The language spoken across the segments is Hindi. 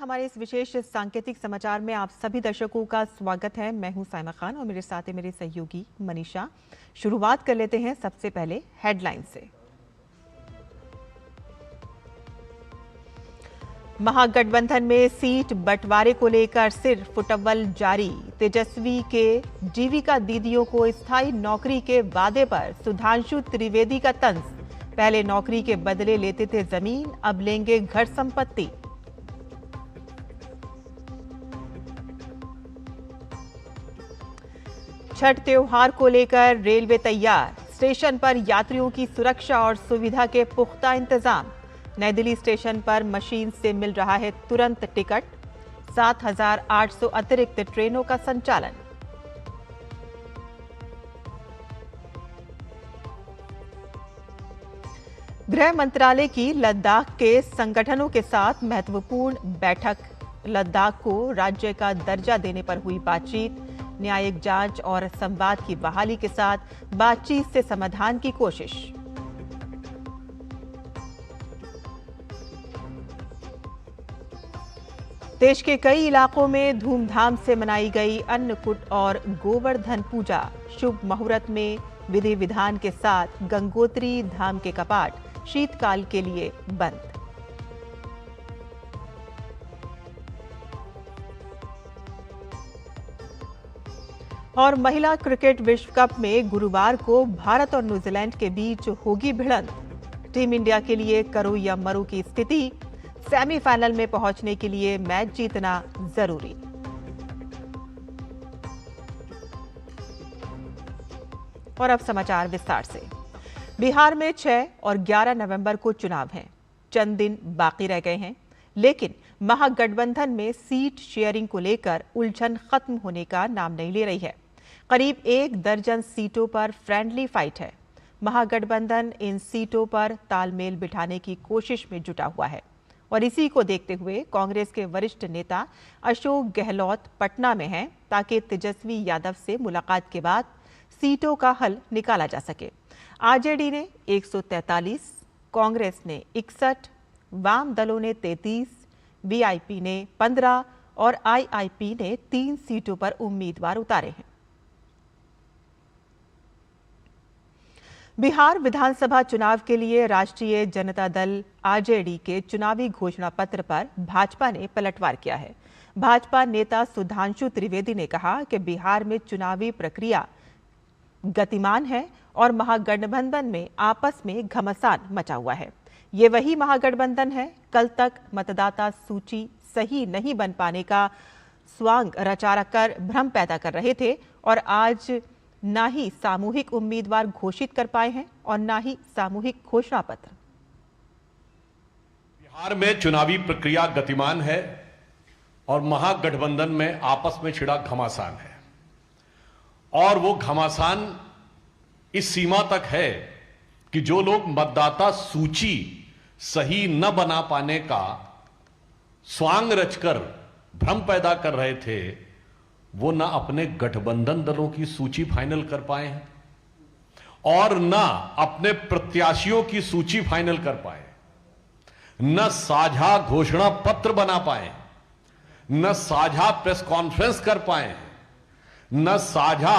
हमारे इस विशेष सांकेतिक समाचार में आप सभी दर्शकों का स्वागत है। मैं हूं साइमा खान और मेरे साथ है मेरे सहयोगी मनीषा। शुरुआत कर लेते हैं सबसे पहले हेडलाइन से। महागठबंधन में सीट बंटवारे को लेकर सिर फुटबल जारी। तेजस्वी के जीविका दीदियों को स्थायी नौकरी के वादे पर सुधांशु त्रिवेदी का तंज। पहले नौकरी के बदले लेते थे जमीन, अब लेंगे घर संपत्ति। छठ त्योहार को लेकर रेलवे तैयार। स्टेशन पर यात्रियों की सुरक्षा और सुविधा के पुख्ता इंतजाम। नई दिल्ली स्टेशन पर मशीन से मिल रहा है तुरंत टिकट। 7,800 अतिरिक्त ट्रेनों का संचालन। गृह मंत्रालय की लद्दाख के संगठनों के साथ महत्वपूर्ण बैठक। लद्दाख को राज्य का दर्जा देने पर हुई बातचीत। न्यायिक जांच और संवाद की बहाली के साथ बातचीत से समाधान की कोशिश। देश के कई इलाकों में धूमधाम से मनाई गई अन्नकूट और गोवर्धन पूजा। शुभ मुहूर्त में विधि विधान के साथ गंगोत्री धाम के कपाट शीतकाल के लिए बंद। और महिला क्रिकेट विश्व कप में गुरुवार को भारत और न्यूजीलैंड के बीच होगी भिड़ंत। टीम इंडिया के लिए करो या मरो की स्थिति। सेमीफाइनल में पहुंचने के लिए मैच जीतना जरूरी। और अब समाचार विस्तार से। बिहार में 6 और 11 नवंबर को चुनाव हैं। चंद दिन बाकी रह गए हैं, लेकिन महागठबंधन में सीट शेयरिंग को लेकर उलझन खत्म होने का नाम नहीं ले रही है। करीब 1 दर्जन सीटों पर फ्रेंडली फाइट है। महागठबंधन इन सीटों पर तालमेल बिठाने की कोशिश में जुटा हुआ है और इसी को देखते हुए कांग्रेस के वरिष्ठ नेता अशोक गहलोत पटना में हैं ताकि तेजस्वी यादव से मुलाकात के बाद सीटों का हल निकाला जा सके। आरजेडी ने 143, कांग्रेस ने 61, वाम दलों ने 33, वीआईपी ने 15 और आईआईपी ने 3 सीटों पर उम्मीदवार उतारे हैं। बिहार विधानसभा चुनाव के लिए राष्ट्रीय जनता दल आरजेडी के चुनावी घोषणा पत्र पर भाजपा ने पलटवार किया है। भाजपा नेता सुधांशु त्रिवेदी ने कहा कि बिहार में चुनावी प्रक्रिया गतिमान है और महागठबंधन में आपस में घमासान मचा हुआ है। ये वही महागठबंधन है। कल तक मतदाता सूची सही नहीं बन पाने का स्वांग रचा कर भ्रम पैदा कर रहे थे और आज ना ही सामूहिक उम्मीदवार घोषित कर पाए हैं और ना ही सामूहिक घोषणा पत्र। बिहार में चुनावी प्रक्रिया गतिमान है और महागठबंधन में आपस में छिड़ा घमासान है और वो घमासान इस सीमा तक है कि जो लोग मतदाता सूची सही न बना पाने का स्वांग रचकर भ्रम पैदा कर रहे थे, वो ना अपने गठबंधन दलों की सूची फाइनल कर पाए हैं और ना अपने प्रत्याशियों की सूची फाइनल कर पाए, न साझा घोषणा पत्र बना पाए, न साझा प्रेस कॉन्फ्रेंस कर पाए, न साझा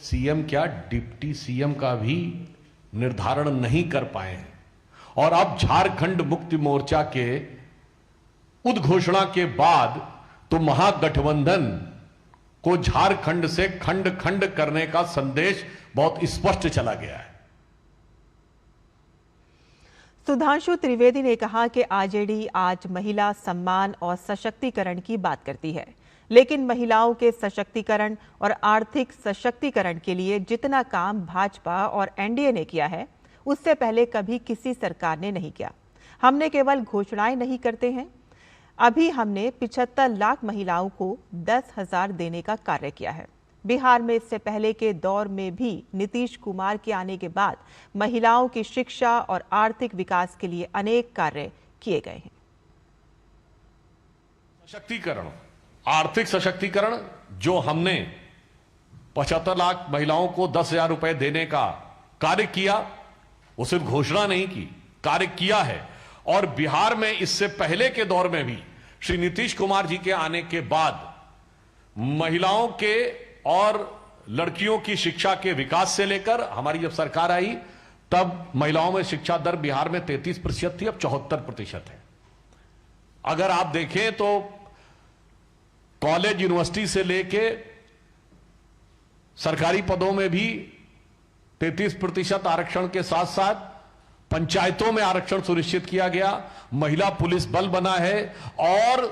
सीएम क्या डिप्टी सीएम का भी निर्धारण नहीं कर पाए हैं। और अब झारखंड मुक्ति मोर्चा के उद्घोषणा के बाद तो महागठबंधन को झारखंड से खंड खंड करने का संदेश बहुत स्पष्ट चला गया है। सुधांशु त्रिवेदी ने कहा कि आरजेडी आज महिला सम्मान और सशक्तिकरण की बात करती है, लेकिन महिलाओं के सशक्तिकरण और आर्थिक सशक्तिकरण के लिए जितना काम भाजपा और एनडीए ने किया है, उससे पहले कभी किसी सरकार ने नहीं किया। हमने केवल घोषणाएं नहीं करते हैं, अभी हमने 75 लाख महिलाओं को 10,000 देने का कार्य किया है। बिहार में इससे पहले के दौर में भी नीतीश कुमार के आने के बाद महिलाओं की शिक्षा और आर्थिक विकास के लिए अनेक कार्य किए गए हैं। सशक्तिकरण, आर्थिक सशक्तिकरण जो हमने 75 लाख महिलाओं को 10,000 रुपए देने का कार्य किया, वो सिर्फ घोषणा नहीं की, कार्य किया है। और बिहार में इससे पहले के दौर में भी श्री नीतीश कुमार जी के आने के बाद महिलाओं के और लड़कियों की शिक्षा के विकास से लेकर हमारी जब सरकार आई तब महिलाओं में शिक्षा दर बिहार में 33% थी, अब 74% है। अगर आप देखें तो कॉलेज यूनिवर्सिटी से लेके सरकारी पदों में भी 33% आरक्षण के साथ साथ पंचायतों में आरक्षण सुनिश्चित किया गया, महिला पुलिस बल बना है और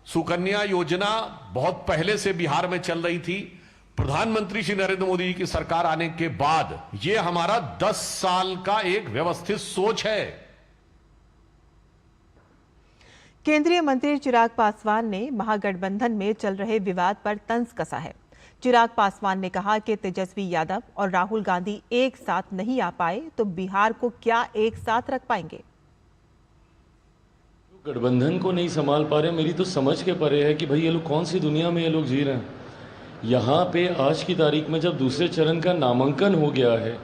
सुकन्या योजना बहुत पहले से बिहार में चल रही थी। प्रधानमंत्री श्री नरेंद्र मोदी जी की सरकार आने के बाद यह हमारा 10 साल का एक व्यवस्थित सोच है। केंद्रीय मंत्री चिराग पासवान ने महागठबंधन में चल रहे विवाद पर तंज कसा है। चिराग पासवान ने कहा कि तेजस्वी यादव और राहुल गांधी एक साथ नहीं आ पाए तो बिहार को क्या एक साथ रख पाएंगे। गठबंधन को नहीं संभाल पा रहे, मेरी तो समझ के परे है कि भाई ये लोग कौन सी दुनिया में ये लोग जी रहे हैं। यहाँ पे आज की तारीख में जब दूसरे चरण का नामांकन हो गया है,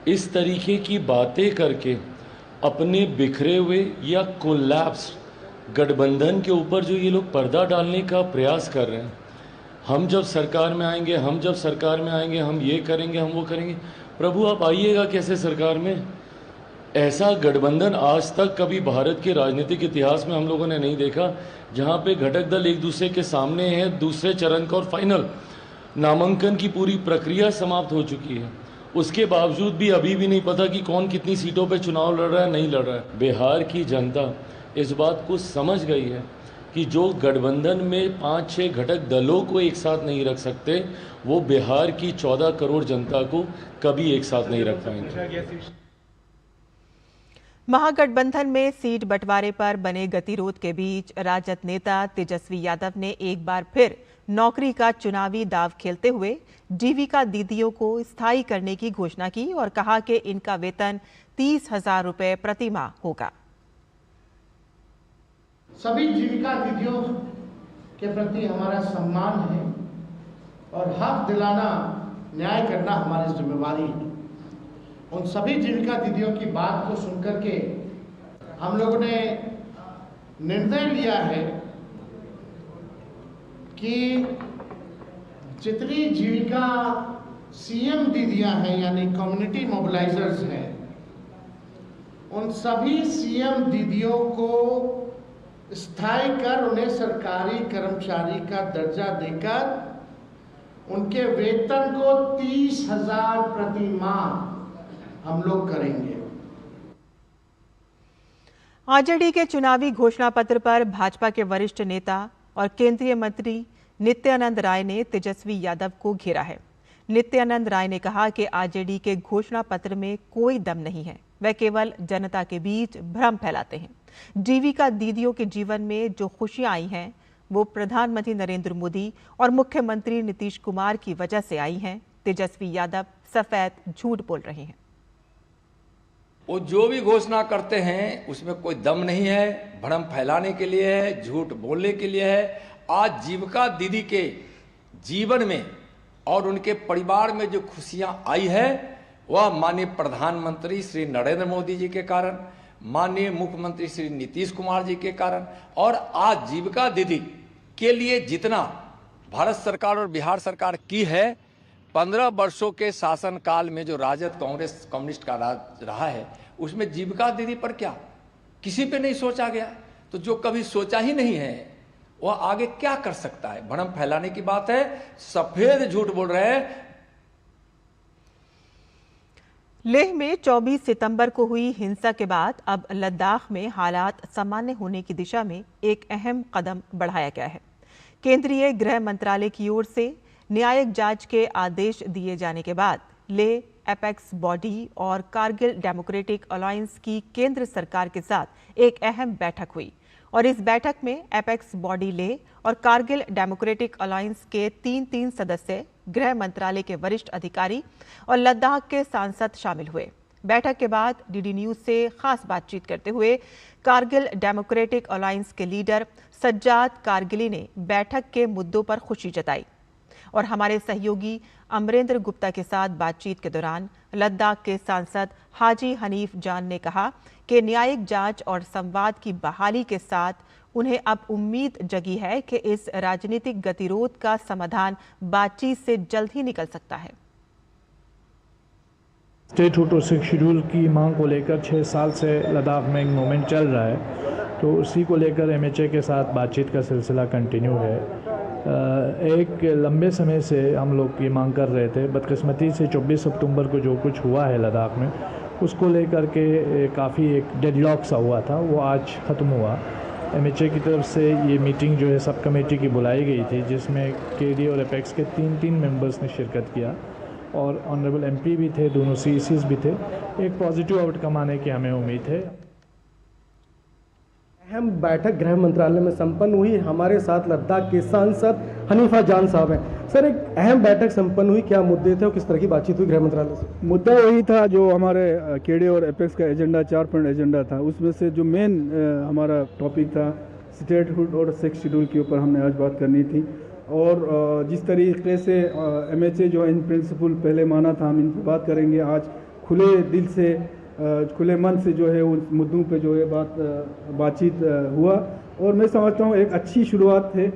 इस तरीके की बातें करके अपने बिखरे हुए या कोलैप्स गठबंधन के ऊपर जो ये लोग पर्दा डालने का प्रयास कर रहे हैं, हम जब सरकार में आएंगे, हम जब सरकार में आएंगे, हम ये करेंगे, हम वो करेंगे। प्रभु आप आइएगा कैसे सरकार में? ऐसा गठबंधन आज तक कभी भारत के राजनीतिक इतिहास में हम लोगों ने नहीं देखा, जहां पे घटक दल एक दूसरे के सामने है। दूसरे चरण का और फाइनल नामांकन की पूरी प्रक्रिया समाप्त हो चुकी है, उसके बावजूद भी अभी भी नहीं पता कि कौन कितनी सीटों पे चुनाव लड़ रहा है, नहीं लड़ रहा है। बिहार की जनता इस बात को समझ गई है कि जो गठबंधन में 5-6 घटक दलों को एक साथ नहीं रख सकते, वो बिहार की 14 करोड़ जनता को कभी एक साथ नहीं रख पाएंगे। महागठबंधन में सीट बंटवारे पर बने गतिरोध के बीच राजद नेता तेजस्वी यादव ने एक बार फिर नौकरी का चुनावी दांव खेलते हुए जीविका दीदियों को स्थायी करने की घोषणा की और कहा कि इनका वेतन 30,000 रुपए प्रति माह होगा। सभी जीविका दीदियों के प्रति हमारा सम्मान है और हक दिलाना, न्याय करना हमारी जिम्मेवारी है। उन सभी जीविका दीदियों की बात को सुनकर के हम लोगों ने निर्णय लिया है कि जितनी जीविका सीएम दीदियां हैं यानी कम्युनिटी मोबिलाइजर्स हैं, उन सभी सीएम दीदियों को स्थायी कर उन्हें सरकारी कर्मचारी का दर्जा देकर उनके वेतन को 30,000 प्रति माह हम लोग करेंगे। आरजेडी के चुनावी घोषणा पत्र पर भाजपा के वरिष्ठ नेता और केंद्रीय मंत्री नित्यानंद राय ने तेजस्वी यादव को घेरा है। नित्यानंद राय ने कहा कि आरजेडी के घोषणा पत्र में कोई दम नहीं है, वह केवल जनता के बीच भ्रम फैलाते हैं। जीविका दीदियों के जीवन में जो खुशियां आई हैं वो प्रधानमंत्री नरेंद्र मोदी और मुख्यमंत्री नीतीश कुमार की वजह से आई हैं। तेजस्वी यादव सफेद झूठ बोल रहे हैं। वो जो भी घोषणा करते हैं उसमें कोई दम नहीं है, भ्रम फैलाने के लिए है, झूठ बोलने के लिए है। आज जीविका दीदी के जीवन में और उनके परिवार में जो खुशियां आई है वह माननीय प्रधानमंत्री श्री नरेंद्र मोदी जी के कारण, माननीय मुख्यमंत्री श्री नीतीश कुमार जी के कारण, और आज जीविका दीदी के लिए जितना भारत सरकार और बिहार सरकार की है, 15 वर्षों के शासनकाल में जो राजद कांग्रेस कम्युनिस्ट का राज रहा है उसमें जीविका दीदी पर क्या किसी पे नहीं सोचा गया। तो जो कभी सोचा ही नहीं है वह आगे क्या कर सकता है? भ्रम फैलाने की बात है, सफेद झूठ बोल रहे हैं। लेह में 24 सितंबर को हुई हिंसा के बाद अब लद्दाख में हालात सामान्य होने की दिशा में एक अहम कदम बढ़ाया गया है। केंद्रीय गृह मंत्रालय की ओर से न्यायिक जांच के आदेश दिए जाने के बाद लेह एपेक्स बॉडी और कारगिल डेमोक्रेटिक अलायंस की केंद्र सरकार के साथ एक अहम बैठक हुई और इस बैठक में एपेक्स बॉडी लेह और कारगिल डेमोक्रेटिक अलायंस के 3 सदस्य, गृह मंत्रालय के वरिष्ठ अधिकारी और लद्दाख के सांसद शामिल हुए। बैठक के बाद डीडी न्यूज से खास बातचीत करते हुए कारगिल डेमोक्रेटिक अलायंस के लीडर सज्जाद कारगिली ने बैठक के मुद्दों पर खुशी जताई और हमारे सहयोगी अमरेंद्र गुप्ता के साथ बातचीत के दौरान लद्दाख के सांसद हाजी हनीफ जान ने कहा कि न्यायिक जांच और संवाद की बहाली के साथ उन्हें अब उम्मीद जगी है कि इस राजनीतिक गतिरोध का समाधान बातचीत से जल्द ही निकल सकता है। स्टेटहुड और 6 शेड्यूल की मांग को लेकर 6 साल से लद्दाख में एक मूवमेंट चल रहा है, तो उसी को लेकर एमएचए के साथ बातचीत का सिलसिला कंटिन्यू है। एक लंबे समय से हम लोग ये मांग कर रहे थे। बदकिस्मती से 24 अक्टूबर को जो कुछ हुआ है लद्दाख में, उसको लेकर के काफ़ी एक डेडलॉक सा हुआ था, वो आज ख़त्म हुआ। एमएचए की तरफ से ये मीटिंग जो है सब कमेटी की बुलाई गई थी, जिसमें केडी और एपेक्स के तीन मेंबर्स ने शिरकत किया और ऑनरेबल एमपी भी थे, दोनों सीईसीज भी थे। एक पॉजिटिव आउटकम आने की हमें उम्मीद है। अहम बैठक गृह मंत्रालय में संपन्न हुई। हमारे साथ लद्दाख के सांसद हनीफा जान साहब हैं। सर, एक अहम बैठक संपन्न हुई, क्या मुद्दे थे और किस तरह की बातचीत हुई गृह मंत्रालय से? मुद्दा वही था जो हमारे केडी और एपेक्स का एजेंडा 4 पॉइंट एजेंडा था। उसमें से जो मेन हमारा टॉपिक था स्टेटहुड और 6 शेड्यूल के ऊपर हमने आज बात करनी थी। और जिस तरीके से एमएचए जो इन प्रिंसिपल पहले माना था, हम इन पर बात करेंगे। आज खुले दिल से खुले मन से जो है उन मुद्दों पे जो है बातचीत हुआ और मैं समझता हूँ एक अच्छी शुरुआत है।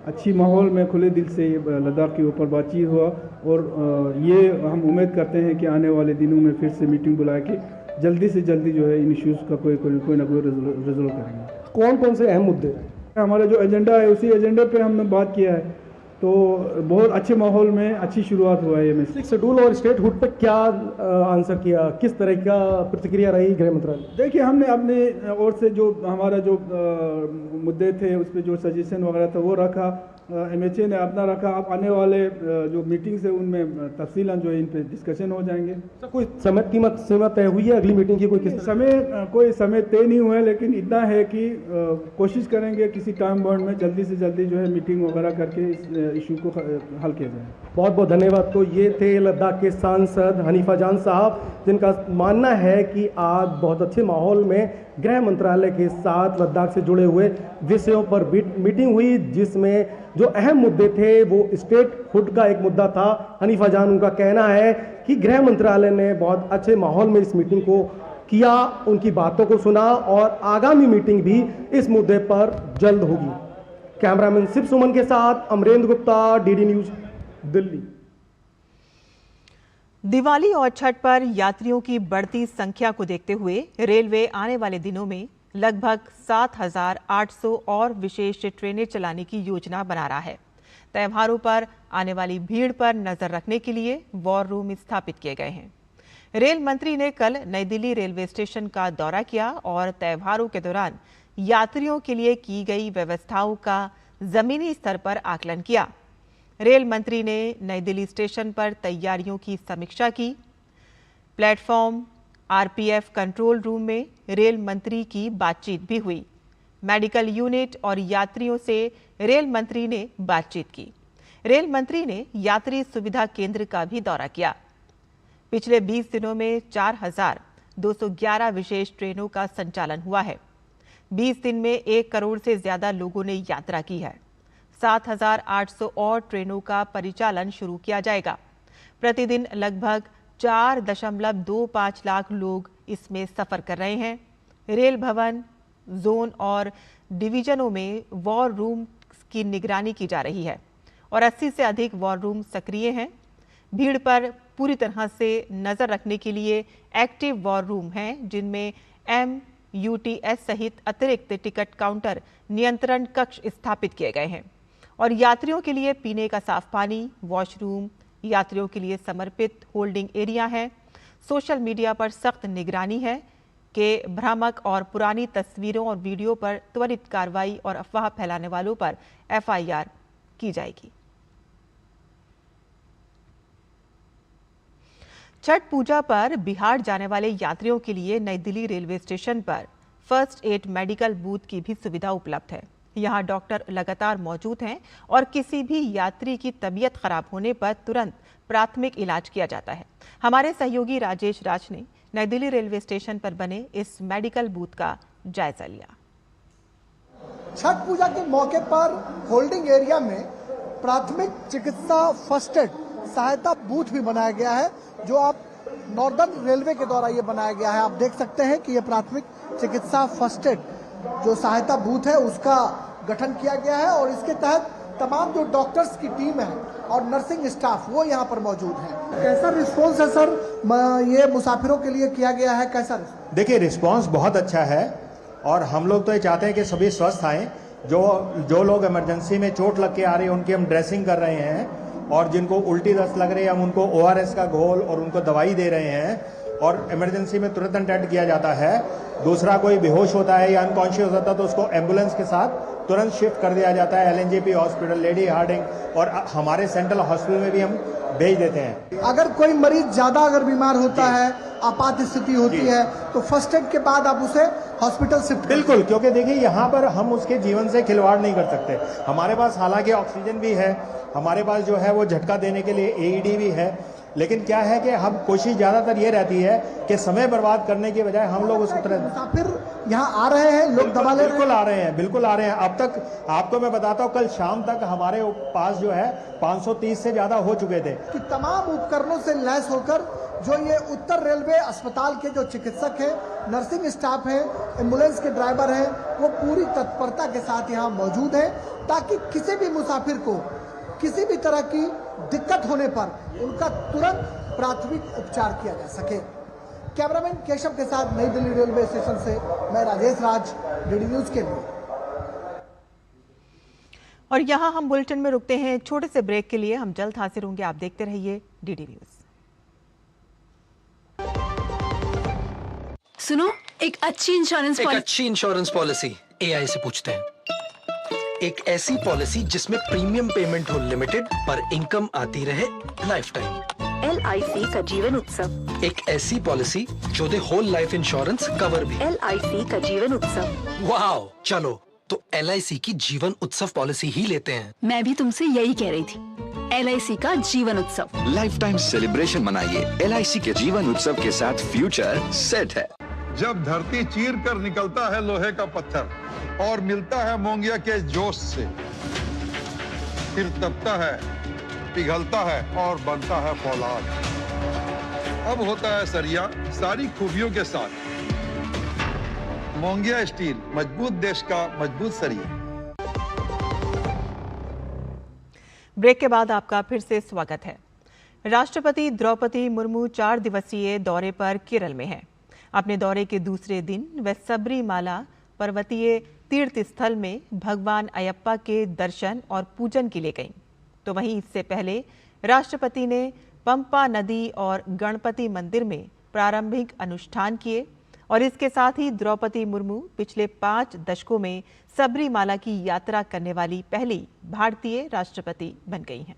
अच्छी माहौल में खुले दिल से लद्दाख के ऊपर बातचीत हुआ और ये हम उम्मीद करते हैं कि आने वाले दिनों में फिर से मीटिंग बुला के जल्दी से जल्दी जो है इन इश्यूज़ का कोई ना कोई रिजोल्व करेंगे। कौन कौन से अहम मुद्दे? हमारा जो एजेंडा है उसी एजेंडे पे हमने बात किया है, तो बहुत अच्छे माहौल में अच्छी शुरुआत हुआ है। ये 6 शेड्यूल और स्टेटहुड पर क्या आंसर किया, किस तरह का प्रतिक्रिया रही गृह मंत्रालय? देखिए, हमने अपने ओर से जो हमारा जो मुद्दे थे उस पर जो सजेशन वगैरह था वो रखा, एमएचए ने अपना रखा। अब आने वाले जो मीटिंग्स है उनमें तफसीलन जो है इन पे डिस्कशन हो जाएंगे। कोई समय कीमत सीमा तय हुई है अगली मीटिंग की? कोई समय तय नहीं हुआ है, लेकिन इतना है कि कोशिश करेंगे किसी टाइम बाउंड में जल्दी से जल्दी जो है मीटिंग वगैरह करके इस इशू को हल किया जाए। बहुत बहुत धन्यवाद। तो ये थे लद्दाख के सांसद हनीफा जान साहब, जिनका मानना है कि आज बहुत अच्छे माहौल में गृह मंत्रालय के साथ लद्दाख से जुड़े हुए विषयों पर मीटिंग हुई, जिसमें जो अहम मुद्दे थे वो स्टेटहुड का एक मुद्दा था। हनीफा जान, उनका कहना है कि गृह मंत्रालय ने बहुत अच्छे माहौल में इस मीटिंग को किया, उनकी बातों को सुना और आगामी मीटिंग भी इस मुद्दे पर जल्द होगी। कैमरामैन शिव सुमन के साथ अमरेंद्र गुप्ता, डीडी न्यूज, दिल्ली। दिवाली और छठ पर यात्रियों की बढ़ती संख्या को देखते हुए रेलवे आने वाले दिनों में लगभग 7,800 और विशेष ट्रेनें चलाने की योजना बना रहा है। त्योहारों पर आने वाली भीड़ पर नजर रखने के लिए वॉर रूम स्थापित किए गए हैं। रेल मंत्री ने कल नई दिल्ली रेलवे स्टेशन का दौरा किया और त्योहारों के दौरान यात्रियों के लिए की गई व्यवस्थाओं का जमीनी स्तर पर आकलन किया। रेल मंत्री ने नई दिल्ली स्टेशन पर तैयारियों की समीक्षा की। प्लेटफॉर्म आरपीएफ कंट्रोल रूम में रेल मंत्री की बातचीत भी हुई। मेडिकल यूनिट और यात्रियों से रेल मंत्री ने बातचीत की। रेल मंत्री ने यात्री सुविधा केंद्र का भी दौरा किया। पिछले 20 दिनों में 4,211 विशेष ट्रेनों का संचालन हुआ है। 20 दिन में 1 करोड़ से ज्यादा लोगों ने यात्रा की है। 7,800 और ट्रेनों का परिचालन शुरू किया जाएगा। प्रतिदिन लगभग 4.25 लाख लोग इसमें सफर कर रहे हैं। रेल भवन, जोन और डिवीजनों में वॉर रूम की निगरानी की जा रही है और 80 से अधिक वॉर रूम सक्रिय हैं। भीड़ पर पूरी तरह से नजर रखने के लिए एक्टिव वॉर रूम हैं, जिनमें MUTS सहित अतिरिक्त टिकट काउंटर नियंत्रण कक्ष स्थापित किए गए हैं और यात्रियों के लिए पीने का साफ पानी, वॉशरूम, यात्रियों के लिए समर्पित होल्डिंग एरिया है। सोशल मीडिया पर सख्त निगरानी है कि भ्रामक और पुरानी तस्वीरों और वीडियो पर त्वरित कार्रवाई और अफवाह फैलाने वालों पर FIR की जाएगी। छठ पूजा पर बिहार जाने वाले यात्रियों के लिए नई दिल्ली रेलवे स्टेशन पर फर्स्ट एड मेडिकल बूथ की भी सुविधा उपलब्ध है। यहाँ डॉक्टर लगातार मौजूद हैं और किसी भी यात्री की तबीयत खराब होने पर तुरंत प्राथमिक इलाज किया जाता है। हमारे सहयोगी राजेश राज ने नई दिल्ली रेलवे स्टेशन पर बने इस मेडिकल बूथ का जायजा लिया। छठ पूजा के मौके पर होल्डिंग एरिया में प्राथमिक चिकित्सा फर्स्ट एड सहायता बूथ भी बनाया गया है, जो आप नॉर्दर्न रेलवे के द्वारा ये बनाया गया है। आप देख सकते हैं कि ये प्राथमिक चिकित्सा फर्स्ट एड जो सहायता बूथ है उसका गठन किया गया है और इसके तहत तमाम जो डॉक्टर्स की टीम है और नर्सिंग स्टाफ वो यहाँ पर मौजूद है। कैसा रिस्पॉन्स है सर ये मुसाफिरों के लिए किया गया है, कैसा रिस्पॉन्स? देखिए रिस्पॉन्स बहुत अच्छा है और हम लोग तो ये चाहते हैं कि सभी स्वस्थ आएँ। जो लोग इमरजेंसी में चोट लग के आ रही है उनकी हम ड्रेसिंग कर रहे हैं और जिनको उल्टी दस्त लग रही है हम उनको ORS का घोल और उनको दवाई दे रहे हैं और इमरजेंसी में तुरंत अटेंड किया जाता है। दूसरा कोई बेहोश होता है या अनकॉन्शियस होता है तो उसको एम्बुलेंस के साथ तुरंत शिफ्ट कर दिया जाता है LNJP हॉस्पिटल, लेडी हार्डिंग और हमारे सेंट्रल हॉस्पिटल में भी हम भेज देते हैं। अगर कोई मरीज ज्यादा अगर बीमार होता है, आपात स्थिति होती है तो फर्स्ट एड के बाद आप उसे हॉस्पिटल शिफ्ट? बिल्कुल, क्योंकि देखिए यहाँ पर हम उसके जीवन से खिलवाड़ नहीं कर सकते। हमारे पास हालांकि ऑक्सीजन भी है, हमारे पास जो है वो झटका देने के लिए AED भी है, लेकिन क्या है कि हम कोशिश ज्यादातर ये रहती है कि समय बर्बाद करने की बजाय हम लोग उसको मुसाफिर यहाँ आ रहे हैं, लोग दवा ले बिल्कुल आ रहे हैं, बिल्कुल आ रहे हैं। अब तक आपको मैं बताता हूँ कल शाम तक हमारे पास जो है 530 से ज्यादा हो चुके थे। कि तमाम उपकरणों से लैस होकर जो ये उत्तर रेलवे अस्पताल के जो चिकित्सक हैं, नर्सिंग स्टाफ है, एम्बुलेंस के ड्राइवर हैं, वो पूरी तत्परता के साथ यहाँ मौजूद है ताकि किसी भी मुसाफिर को किसी भी तरह की दिक्कत होने पर उनका तुरंत प्राथमिक उपचार किया जा सके। कैमरामैन केशव के साथ नई दिल्ली रेलवे स्टेशन से मैं राजेश राज, DD न्यूज के लिए। और यहाँ हम बुलेटिन में रुकते हैं छोटे से ब्रेक के लिए। हम जल्द हाजिर होंगे, आप देखते रहिए DD न्यूज। सुनो, एक अच्छी इंश्योरेंस पॉलिसी AI से पूछते हैं। एक ऐसी पॉलिसी जिसमें प्रीमियम पेमेंट हो लिमिटेड पर इनकम आती रहे लाइफ टाइम। LIC का जीवन उत्सव। एक ऐसी पॉलिसी जो दे होल लाइफ इंश्योरेंस कवर भी। LIC का जीवन उत्सव। वाओ, चलो तो LIC की जीवन उत्सव पॉलिसी ही लेते हैं। मैं भी तुमसे यही कह रही थी, LIC का जीवन उत्सव। लाइफ टाइम सेलिब्रेशन मनाइए LIC के जीवन उत्सव के साथ, फ्यूचर सेट है। जब धरती चीर कर निकलता है लोहे का पत्थर और मिलता है मोंगिया के जोश से, फिर तपता है, पिघलता है और बनता है फौलाद। अब होता है सरिया सारी खूबियों के साथ। मोंगिया स्टील, मजबूत देश का मजबूत सरिया। ब्रेक के बाद आपका फिर से स्वागत है। राष्ट्रपति द्रौपदी मुर्मू 4 दिवसीय दौरे पर केरल में हैं। अपने दौरे के दूसरे दिन वे सबरीमाला पर्वतीय तीर्थ स्थल में भगवान अयप्पा के दर्शन और पूजन के लिए गईं। तो वहीं इससे पहले राष्ट्रपति ने पंपा नदी और गणपति मंदिर में प्रारंभिक अनुष्ठान किए और इसके साथ ही द्रौपदी मुर्मू पिछले 5 दशकों में सबरीमाला की यात्रा करने वाली पहली भारतीय राष्ट्रपति बन गई हैं।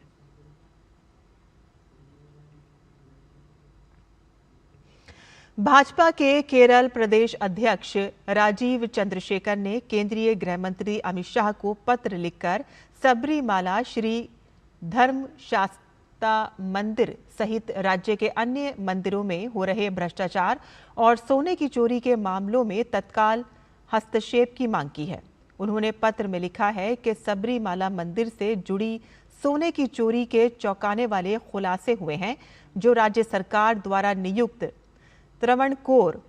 भाजपा के केरल प्रदेश अध्यक्ष राजीव चंद्रशेखर ने केंद्रीय गृह मंत्री अमित शाह को पत्र लिखकर सबरीमाला श्री धर्मशास्ता मंदिर सहित राज्य के अन्य मंदिरों में हो रहे भ्रष्टाचार और सोने की चोरी के मामलों में तत्काल हस्तक्षेप की मांग की है। उन्होंने पत्र में लिखा है कि सबरीमाला मंदिर से जुड़ी सोने की चोरी के चौंकाने वाले खुलासे हुए हैं, जो राज्य सरकार द्वारा नियुक्त त्रावणकोर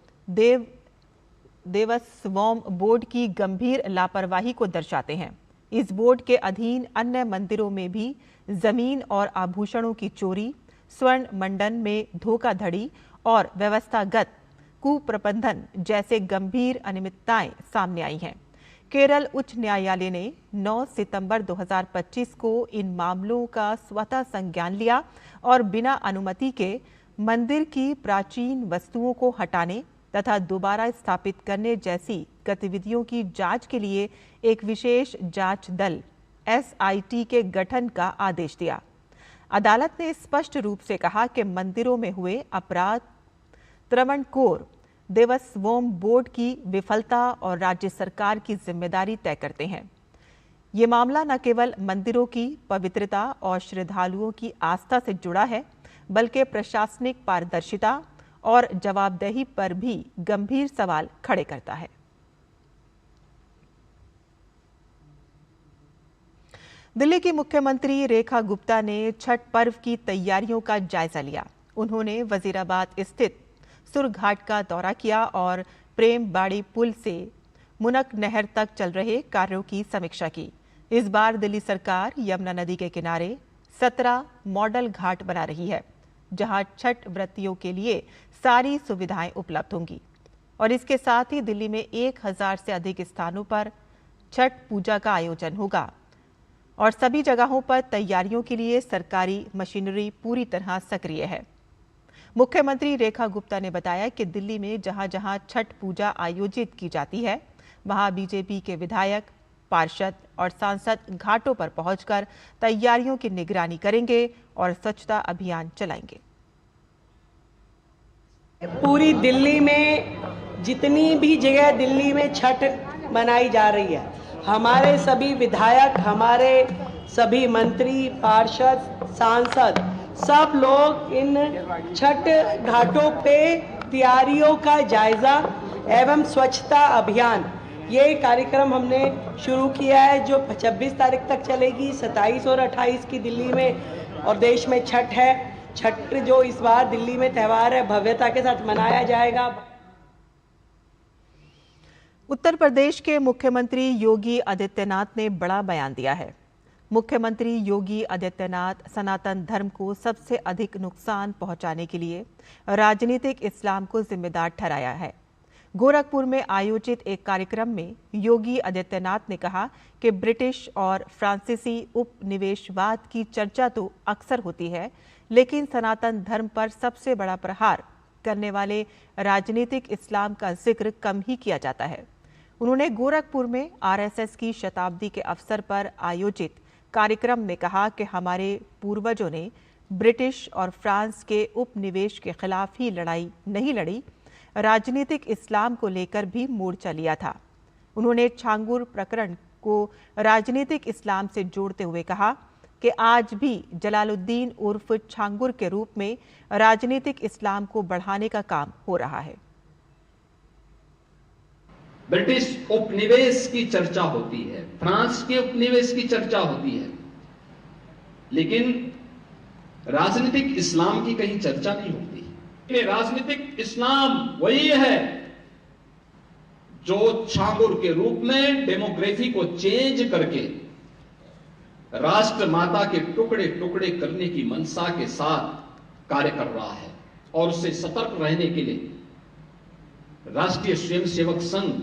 देवस्थानम बोर्ड की गंभीर लापरवाही को दर्शाते हैं। इस बोर्ड के अधीन अन्य मंदिरों में भी जमीन और आभूषणों की चोरी, स्वर्ण मंडन में धोखाधड़ी और व्यवस्थागत कुप्रबंधन जैसे गंभीर अनियमितताएं सामने आई हैं। केरल उच्च न्यायालय ने 9 सितंबर 2025 को इन मामलों का स्वतः संज्ञान लिया और बिना अनुमति के मंदिर की प्राचीन वस्तुओं को हटाने तथा दोबारा स्थापित करने जैसी गतिविधियों की जांच के लिए एक विशेष जांच दल SIT के गठन का आदेश दिया। अदालत ने स्पष्ट रूप से कहा कि मंदिरों में हुए अपराध त्रावणकोर देवस्थानम बोर्ड की विफलता और राज्य सरकार की जिम्मेदारी तय करते हैं। ये मामला न केवल मंदिरों की पवित्रता और श्रद्धालुओं की आस्था से जुड़ा है, बल्कि प्रशासनिक पारदर्शिता और जवाबदेही पर भी गंभीर सवाल खड़े करता है। दिल्ली की मुख्यमंत्री रेखा गुप्ता ने छठ पर्व की तैयारियों का जायजा लिया। उन्होंने वजीराबाद स्थित सुरघाट का दौरा किया और प्रेम बाड़ी पुल से मुनक नहर तक चल रहे कार्यों की समीक्षा की। इस बार दिल्ली सरकार यमुना नदी के किनारे 17 मॉडल घाट बना रही है, जहां छठ व्रतियों के लिए सारी सुविधाएं उपलब्ध होंगी। और इसके साथ ही दिल्ली में 1000 से अधिक स्थानों पर छठ पूजा का आयोजन होगा और सभी जगहों पर तैयारियों के लिए सरकारी मशीनरी पूरी तरह सक्रिय है। मुख्यमंत्री रेखा गुप्ता ने बताया कि दिल्ली में जहां जहां छठ पूजा आयोजित की जाती है, वहां बीजेपी के विधायक, पार्षद और सांसद घाटों पर पहुंचकर तैयारियों की निगरानी करेंगे और स्वच्छता अभियान चलाएंगे। पूरी दिल्ली में जितनी भी जगह दिल्ली में छठ मनाई जा रही है, हमारे सभी विधायक, हमारे सभी मंत्री, पार्षद, सांसद, सब लोग इन छठ घाटों पे तैयारियों का जायजा एवं स्वच्छता अभियान, ये कार्यक्रम हमने शुरू किया है जो 26 तारीख तक चलेगी। 27 और 28 की दिल्ली में और देश में छठ है। छठ जो इस बार दिल्ली में त्यौहार है, भव्यता के साथ मनाया जाएगा। उत्तर प्रदेश के मुख्यमंत्री योगी आदित्यनाथ ने बड़ा बयान दिया है। मुख्यमंत्री योगी आदित्यनाथ सनातन धर्म को सबसे अधिक नुकसान पहुंचाने के लिए राजनीतिक इस्लाम को जिम्मेदार ठहराया है। गोरखपुर में आयोजित एक कार्यक्रम में योगी आदित्यनाथ ने कहा कि ब्रिटिश और फ्रांसीसी उपनिवेशवाद की चर्चा तो अक्सर होती है, लेकिन सनातन धर्म पर सबसे बड़ा प्रहार करने वाले राजनीतिक इस्लाम का जिक्र कम ही किया जाता है। उन्होंने गोरखपुर में आरएसएस की शताब्दी के अवसर पर आयोजित कार्यक्रम में कहा कि हमारे पूर्वजों ने ब्रिटिश और फ्रांस के उपनिवेश के खिलाफ ही लड़ाई नहीं लड़ी, राजनीतिक इस्लाम को लेकर भी मोर्चा लिया था। उन्होंने छांगुर प्रकरण को राजनीतिक इस्लाम से जोड़ते हुए कहा कि आज भी जलालुद्दीन उर्फ छांगुर के रूप में राजनीतिक इस्लाम को बढ़ाने का काम हो रहा है। ब्रिटिश उपनिवेश की चर्चा होती है, फ्रांस के उपनिवेश की चर्चा होती है, लेकिन राजनीतिक इस्लाम की कहीं चर्चा नहीं होती। राजनीतिक इस्लाम वही है जो छांगुर के रूप में डेमोग्राफी को चेंज करके राष्ट्र माता के टुकड़े टुकड़े करने की मंशा के साथ कार्य कर रहा है। और उससे सतर्क रहने के लिए राष्ट्रीय स्वयंसेवक संघ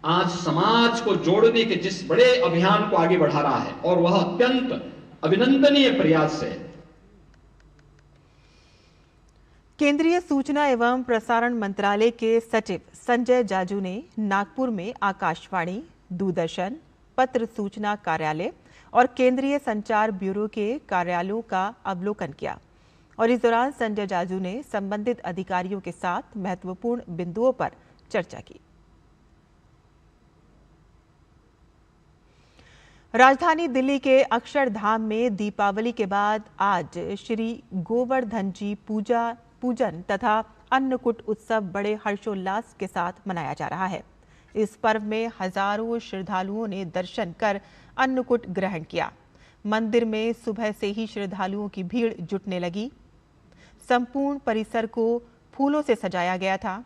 आज समाज को जोड़ने के जिस बड़े अभियान को आगे बढ़ा रहा है, और वह अत्यंत अभिनंदनीय प्रयास है। केंद्रीय सूचना एवं प्रसारण मंत्रालय के सचिव संजय जाजू ने नागपुर में आकाशवाणी, दूरदर्शन, पत्र सूचना कार्यालय और केंद्रीय संचार ब्यूरो के कार्यालयों का अवलोकन किया और इस दौरान संजय जाजू ने संबंधित अधिकारियों के साथ महत्वपूर्ण बिंदुओं पर चर्चा की। राजधानी दिल्ली के अक्षरधाम में दीपावली के बाद आज श्री गोवर्धन जी पूजन तथा अन्नकूट उत्सव बड़े हर्षोल्लास के साथ मनाया जा रहा है। इस पर्व में हजारों श्रद्धालुओं ने दर्शन कर अन्नकूट ग्रहण किया। मंदिर में सुबह से ही श्रद्धालुओं की भीड़ जुटने लगी। संपूर्ण परिसर को फूलों से सजाया गया था।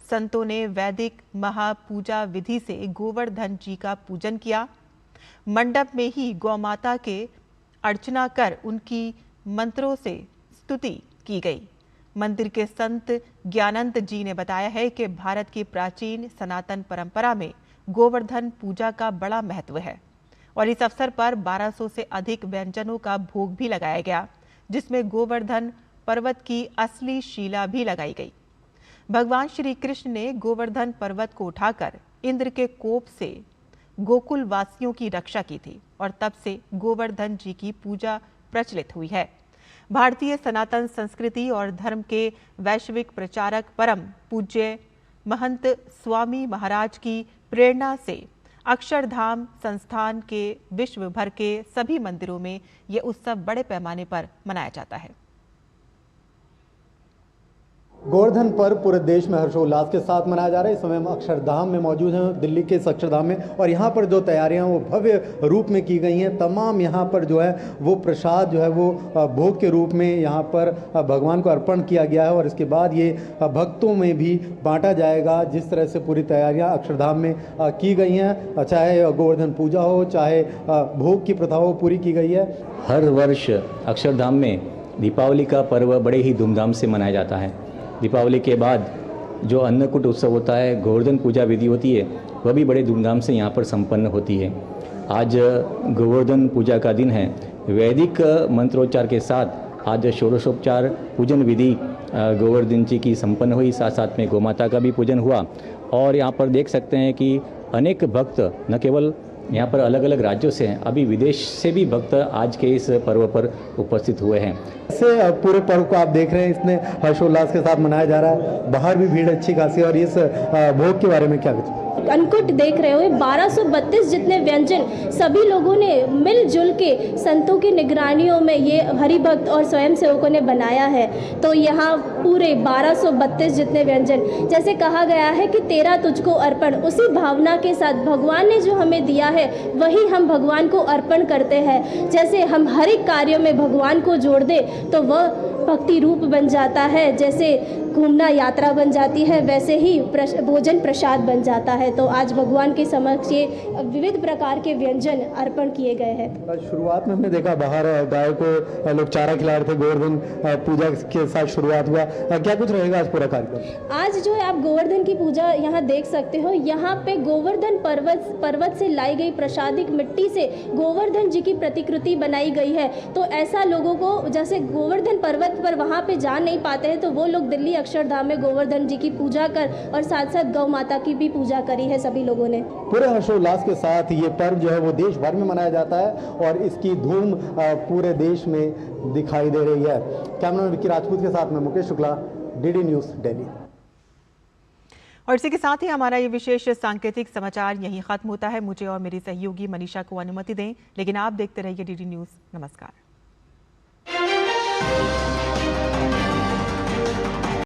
संतों ने वैदिक महापूजा विधि से गोवर्धन जी का पूजन किया। मंडप में ही गौमाता के अर्चना कर उनकी मंत्रों से स्तुति की गई। मंदिर के संत ज्ञानंद जी ने बताया है कि भारत की प्राचीन सनातन परंपरा में गोवर्धन पूजा का बड़ा महत्व है और इस अवसर पर 1200 से अधिक व्यंजनों का भोग भी लगाया गया, जिसमें गोवर्धन पर्वत की असली शिला भी लगाई गई। भगवान श्री कृष्ण ने गोवर्धन पर्वत को उठाकर इंद्र के कोप से गोकुल वासियों की रक्षा की थी और तब से गोवर्धन जी की पूजा प्रचलित हुई है। भारतीय सनातन संस्कृति और धर्म के वैश्विक प्रचारक परम पूज्य महंत स्वामी महाराज की प्रेरणा से अक्षरधाम संस्थान के विश्व भर के सभी मंदिरों में यह उत्सव बड़े पैमाने पर मनाया जाता है। गोवर्धन पर्व पूरे देश में हर्षोल्लास के साथ मनाया जा रहा है। इस समय हम अक्षरधाम में मौजूद हैं, दिल्ली के इस अक्षरधाम में, और यहाँ पर जो तैयारियां वो भव्य रूप में की गई हैं। तमाम यहाँ पर जो है वो प्रसाद जो है वो भोग के रूप में यहाँ पर भगवान को अर्पण किया गया है और इसके बाद ये भक्तों में भी बांटा जाएगा। जिस तरह से पूरी तैयारियाँ अक्षरधाम में की गई हैं, चाहे गोवर्धन पूजा हो, चाहे भोग की प्रथा हो, पूरी की गई है। हर वर्ष अक्षरधाम में दीपावली का पर्व बड़े ही धूमधाम से मनाया जाता है। दीपावली के बाद जो अन्नकूट उत्सव होता है, गोवर्धन पूजा विधि होती है, वह भी बड़े धूमधाम से यहाँ पर संपन्न होती है। आज गोवर्धन पूजा का दिन है। वैदिक मंत्रोच्चार के साथ आज षोडशोपचार पूजन विधि गोवर्धन जी की संपन्न हुई। साथ साथ में गोमाता का भी पूजन हुआ और यहाँ पर देख सकते हैं कि अनेक भक्त न केवल यहाँ पर अलग अलग राज्यों से हैं, अभी विदेश से भी भक्त आज के इस पर्व पर उपस्थित हुए हैं। इससे पूरे पर्व को आप देख रहे हैं, इसने हर्षोल्लास के साथ मनाया जा रहा है। बाहर भी भीड़ अच्छी खासी है। और इस भोग के बारे में क्या कुछ अन्नकूट देख रहे हो, 1232 जितने व्यंजन सभी लोगों ने मिलजुल के संतों की निगरानियों में ये हरिभक्त और स्वयं सेवकों ने बनाया है। तो यहाँ पूरे 1232 जितने व्यंजन, जैसे कहा गया है कि तेरा तुझको अर्पण, उसी भावना के साथ भगवान ने जो हमें दिया है वही हम भगवान को अर्पण करते हैं। जैसे हम हर एक कार्यों में भगवान को जोड़ दे तो वह भक्ति रूप बन जाता है। जैसे घूमना यात्रा बन जाती है, वैसे ही भोजन प्रसाद बन जाता है। तो आज भगवान के समक्ष ये विविध प्रकार के व्यंजन अर्पण किए गए हैं। शुरुआत में हमने देखा बाहर गाय को लोग चारा खिला रहे थे, गोवर्धन पूजा के साथ शुरुआत हुआ। क्या कुछ रहेगा आज पूरा कार्यक्रम? आज जो है आप गोवर्धन की पूजा यहाँ देख सकते हो। यहाँ पे गोवर्धन पर्वत से लाई गई प्रसादिक मिट्टी से गोवर्धन जी की प्रतिकृति बनाई गई है। तो ऐसा लोगों को, जैसे गोवर्धन पर्वत पर वहाँ पे जा नहीं पाते हैं, तो वो लोग दिल्ली अक्षरधाम में गोवर्धन जी की पूजा कर और साथ साथ गौ माता की भी पूजा करी है सभी लोगों ने। पूरे हर्षोल्लास के साथ ये पर्व जो है वो देश भर में मनाया जाता है और इसकी धूम पूरे देश में दिखाई दे रही है। कैमरामैन विक्की राजपूत के साथ में मुकेश शुक्ला, डीडी न्यूज़, दिल्ली। और इसी के साथ ही हमारा ये विशेष सांकेतिक समाचार यहीं खत्म होता है। मुझे और मेरी सहयोगी मनीषा को अनुमति दें, लेकिन आप देखते रहिए डीडी न्यूज़। नमस्कार।